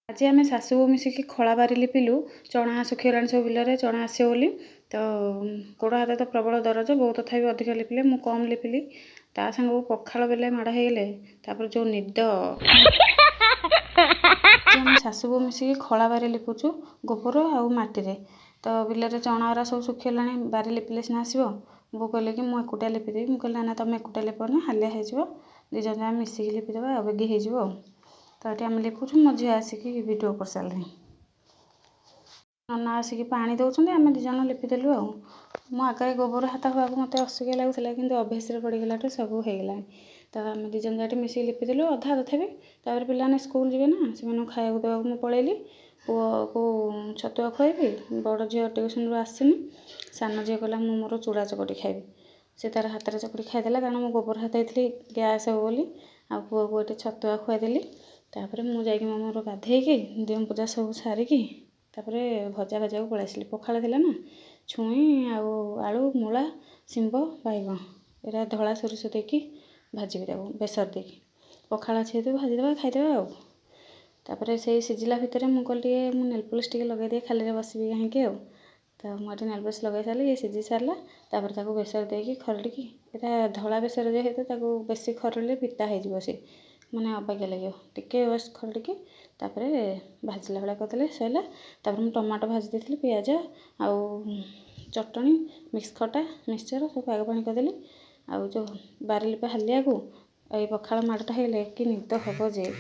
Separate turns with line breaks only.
आज आम शाशु मिसिकी खला बारी लिपिलु चना सुखीगलानी सब बिल चना आसो बोली तो गोड़ हाथ तो प्रबल दरज बहुत तथा भी अधिक लिपिले मु कम लिपिली ता संग पखाल बेले माड़ होगले जो निद आम शाशु मिसिकी खला बारी लिपुचु गोबर आउ माटी तो बिल चना गुरा सब सुखीगला बारी लिपिले सीना आसो बो कहले कि मुझे एकुटिया लिपिदेवी मुझे ना तुम एकुटिया लिपना हालिया हो दिज जाक मिसिकी लिपिदेवा बेगी हो तो ये आम लिपुचु मो झी आसिकी वीडियो कर सारे नना आसिकी पानी दौरान आम दिज लिपिदेलु मो आगे गोबर हाथ हवा मत असुकिया लगुला कि अभ्यास पड़गला सब होगला तो आम दिज जाट मिसिक लिपिदेलु अधा तथापि पाने स्कूल जी ना से खाया देवा मुझे पलैली पुओ को छतुआ खुआबी बड़ झील ट्यूशन आसनी सान झील कहला मु मोर चूड़ा चकटी खाइबी से तार हाथ में चकटी खाईदेला कारण मुझे गोबर हाथ होती गैस हो बोली आ पुओ को ये छतुआ खुआदेली तापर मुझे मोर गाधेकी देव पूजा सब सारिकी भजा भजा को पलैसी पखाड़ थी ना छुई आलू मूला शिंब बैगण एरा धला सोरिष देकी भाजी बेसर देकी पखाड़ अच्छे तो भाजीदेवा खाईदेवा तापर से सिझिला भितर मुझे नेल पॉलिश लगे दिए खाली बसबी कहीं तो मुझे नेल पॉलिश लगे सारे ये सिझी सारा तापर बेसर देकी खरड़िकी यहाँ धला बेसर जेहेतु बेसी खरड़े पिता हो माने अबागिया लगे टिके बस खरड़िकी भाजला भाया करदे सैला मुझे टमाटो भाजी दी पिज आउ चटनी मिक्स खटा मिक्सचर सब पाग पानी करदेली आउ जो बारी लिपा हालिया को पखाड़ माड़टा होगले कि निद हम जे।